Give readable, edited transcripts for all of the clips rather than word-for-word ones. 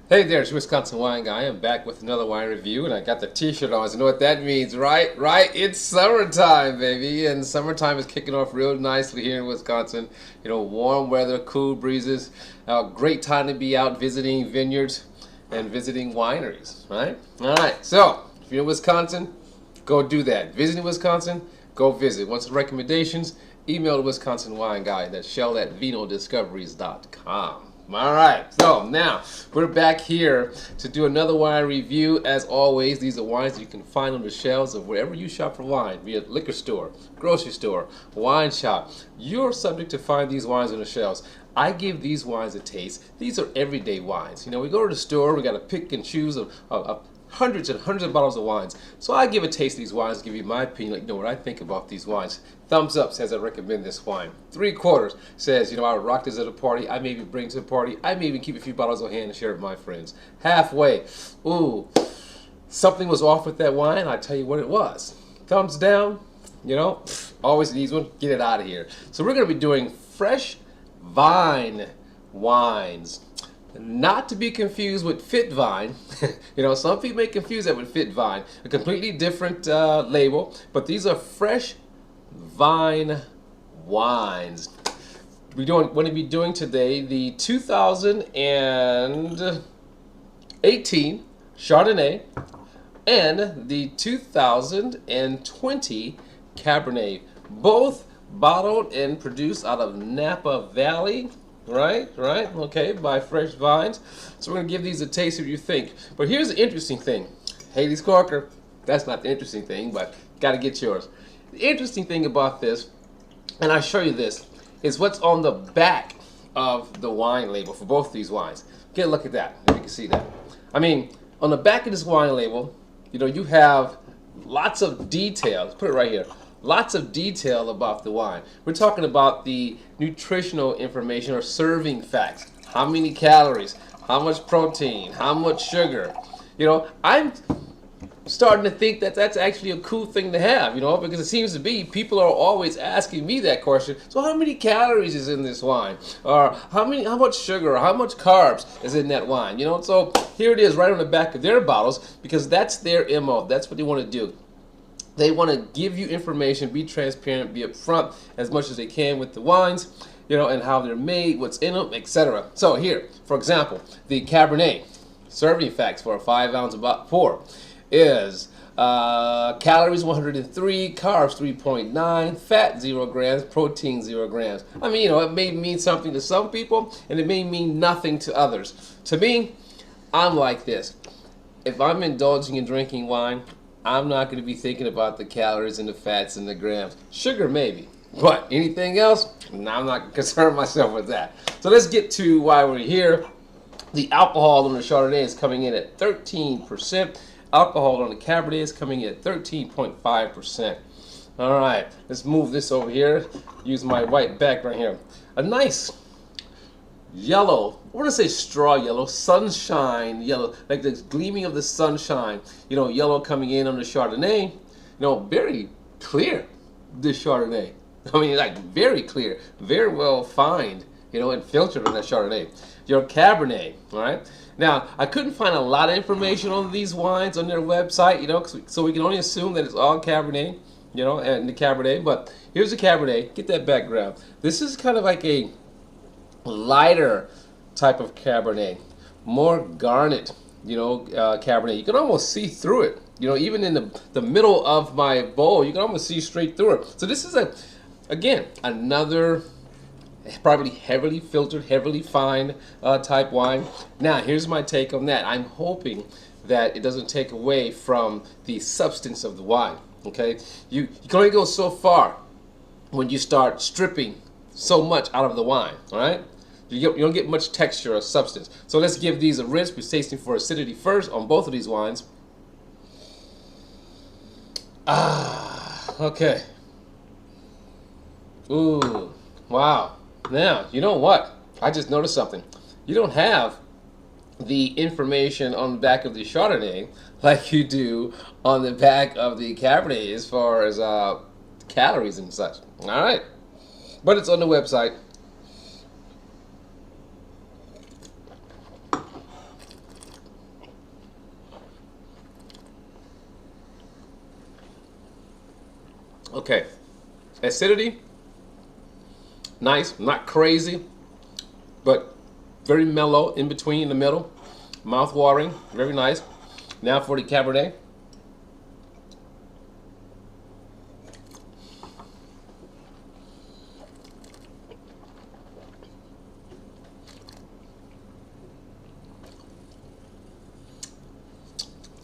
Hey there, it's Wisconsin Wine Guy. I'm back with another wine review, and I got the t-shirt on. So you know what that means, right? Right? It's summertime, baby, and summertime is kicking off real nicely here in Wisconsin. You know, warm weather, cool breezes. Great time to be out visiting vineyards and visiting wineries, right? All right, so if you're in Wisconsin, go do that. Visiting Wisconsin, go visit. Want some recommendations? Email the Wisconsin Wine Guy. That's shell@vinodiscoveries.com. All right, so now we're back here to do another wine review. As always, these are wines that you can find on the shelves of wherever you shop for wine, be it liquor store, grocery store, wine shop. You're subject to find these wines on the shelves. I give these wines a taste. These are everyday wines. You know, we go to the store, we got to pick and choose of hundreds and hundreds of bottles of wines. So I give a taste of these wines, give you my opinion, like, you know, what I think about these wines. Thumbs up says I recommend this wine. 3/4 says, you know, I would rock this at a party. I maybe bring to a party. I may even keep a few bottles on hand and share with my friends. Halfway, ooh, something was off with that wine. I tell you what it was. Thumbs down, you know, always needs one. Get it out of here. So we're going to be doing fresh vine wines. Not to be confused with Fit Vine. You know, some people may confuse that with Fit Vine. A completely different label, but these are fresh vine wines. We're going to be doing today the 2018 Chardonnay and the 2020 Cabernet. Both bottled and produced out of Napa Valley. Right, okay, by Fresh Vines. So we're going to give these a taste, see what you think. But here's the interesting thing. Haley's Corker, that's not the interesting thing, but got to get yours. The interesting thing about this, and I'll show you this, is what's on the back of the wine label for both these wines. Get a look at that, if you can see that. I mean, on the back of this wine label, you know, you have lots of details. Put it right here. Lots of detail about the wine. We're talking about the nutritional information or serving facts. How many calories, how much protein, how much sugar. You know, I'm starting to think that that's actually a cool thing to have, you know, because it seems to be people are always asking me that question. So how many calories is in this wine? Or how much sugar or how much carbs is in that wine? You know, so here it is right on the back of their bottles because that's their MO. That's what they want to do. They want to give you information, be transparent, be upfront as much as they can with the wines, you know, and how they're made, what's in them, etc. So here, for example, the Cabernet serving facts for a 5-ounce pour is calories 103, carbs 3.9, fat 0 grams, protein 0 grams. I mean, you know, it may mean something to some people and it may mean nothing to others. To me, I'm like this. If I'm indulging in drinking wine, I'm not going to be thinking about the calories and the fats and the grams. Sugar, maybe. But anything else, no, I'm not concerned myself with that. So let's get to why we're here. The alcohol on the Chardonnay is coming in at 13%. Alcohol on the Cabernet is coming in at 13.5%. All right, let's move this over here. Use my white background here. A nice yellow, I want to say straw yellow, sunshine yellow, like the gleaming of the sunshine, you know, yellow coming in on the Chardonnay, you know, very clear, this Chardonnay. I mean, like very clear, very well fined, you know, and filtered on that Chardonnay. Your Cabernet, all right? Now, I couldn't find a lot of information on these wines on their website, you know, so we can only assume that it's all Cabernet, you know, and the Cabernet, but here's the Cabernet, get that background. This is kind of like a lighter type of Cabernet, more garnet, you know, Cabernet. You can almost see through it, you know, even in the middle of my bowl, you can almost see straight through it. So this is again, another probably heavily filtered, heavily fined type wine. Now, here's my take on that. I'm hoping that it doesn't take away from the substance of the wine, okay? You can only go so far when you start stripping so much out of the wine, all right? You don't get much texture or substance. So let's give these a rinse. We're tasting for acidity first on both of these wines. Okay. Ooh, wow. Now, you know what? I just noticed something. You don't have the information on the back of the Chardonnay like you do on the back of the Cabernet as far as calories and such. All right. But it's on the website. Okay, acidity, nice, not crazy, but very mellow in between, in the middle. Mouth watering, very nice. Now for the Cabernet.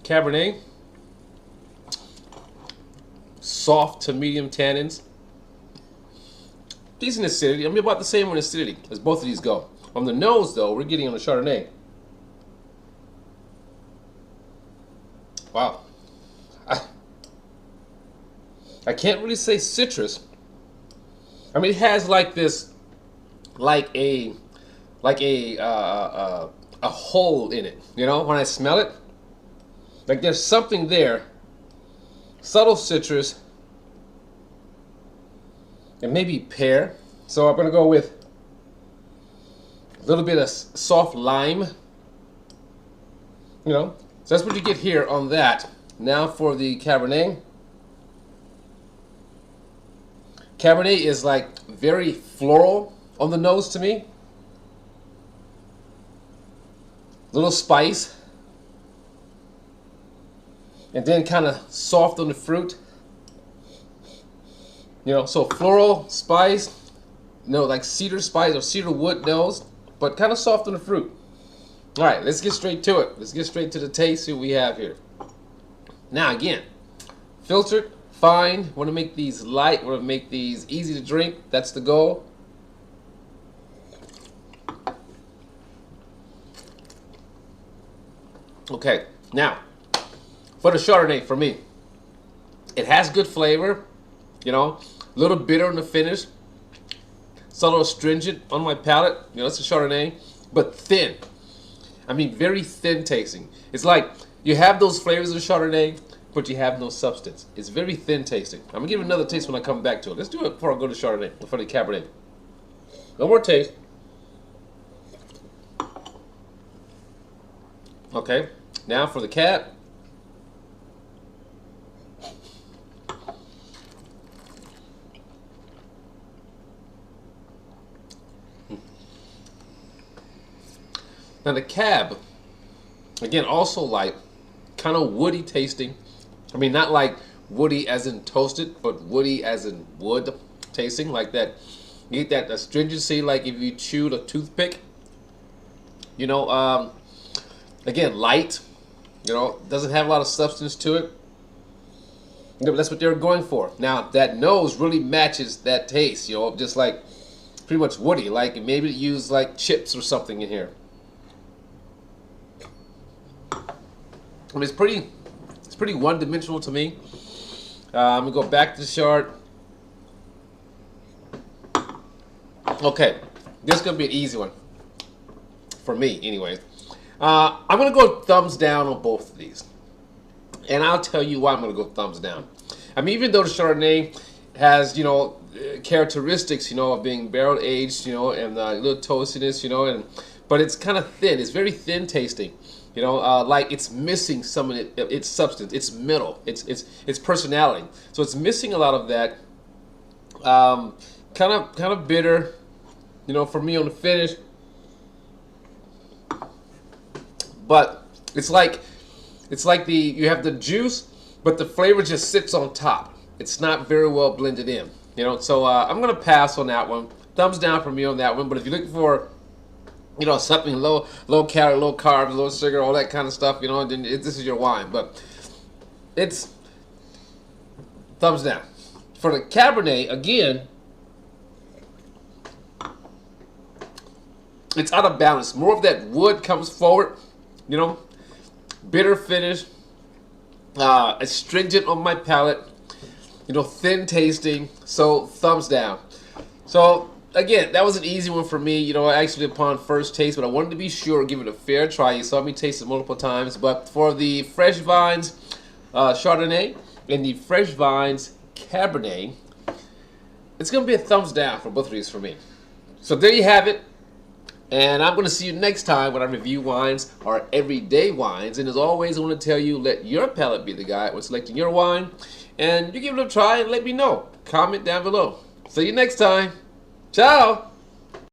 Cabernet, soft to medium tannins. Decent acidity. I mean, about the same in acidity as both of these go. On the nose, though, we're getting on the Chardonnay. Wow. I can't really say citrus. I mean, it has like this, like a hole in it. You know, when I smell it, like there's something there. Subtle citrus, and maybe pear. So I'm gonna go with a little bit of soft lime. You know, so that's what you get here on that. Now for the Cabernet. Cabernet is like very floral on the nose to me. Little spice. And then kind of soft on the fruit. You know, so floral, spice, you know, like cedar spice or cedar wood nose, but kind of soft on the fruit. All right, let's get straight to it. Let's get straight to the taste, see what we have here. Now again, filtered, fine. Want to make these light, want to make these easy to drink. That's the goal. Okay, now, for the Chardonnay, for me, it has good flavor, you know, a little bitter in the finish. It's a little astringent on my palate, you know, it's a Chardonnay, but thin. I mean, very thin tasting. It's like you have those flavors of the Chardonnay, but you have no substance. It's very thin tasting. I'm gonna give it another taste when I come back to it. Let's do it before I go to Chardonnay, before the Cabernet. One more taste. Okay, now for the Cab. Now the Cab, again, also light, kind of woody tasting. I mean, not like woody as in toasted, but woody as in wood tasting, like that. You get that astringency, like if you chewed a toothpick. You know, again, light. You know, doesn't have a lot of substance to it. You know, that's what they were going for. Now that nose really matches that taste. You know, just like pretty much woody, like maybe use like chips or something in here. I mean, it's pretty one-dimensional to me. I'm gonna go back to the chart. Okay, this is gonna be an easy one for me, anyway. I'm gonna go thumbs down on both of these, and I'll tell you why I'm gonna go thumbs down. I mean, even though the Chardonnay has, you know, characteristics, you know, of being barrel aged, you know, and a little toastiness, you know, but it's kind of thin. It's very thin tasting. You know, like it's missing some of its substance, its middle, its personality. So it's missing a lot of that. Kind of bitter, you know, for me on the finish. But it's like you have the juice, but the flavor just sits on top. It's not very well blended in. You know, so I'm gonna pass on that one. Thumbs down for me on that one. But if you're looking for, you know, something low calorie, low carbs, low sugar, all that kind of stuff, you know, then this is your wine. But it's thumbs down. For the Cabernet, again, it's out of balance. More of that wood comes forward, you know, bitter finish, astringent on my palate, you know, thin tasting. So thumbs down. So again, that was an easy one for me, you know, actually upon first taste, but I wanted to be sure, give it a fair try. You saw me taste it multiple times. But for the Fresh Vines Chardonnay and the Fresh Vines Cabernet, it's going to be a thumbs down for both of these for me. So there you have it. And I'm going to see you next time when I review wines or everyday wines. And as always, I want to tell you, let your palate be the guide when selecting your wine. And you give it a try and let me know. Comment down below. See you next time. Ciao.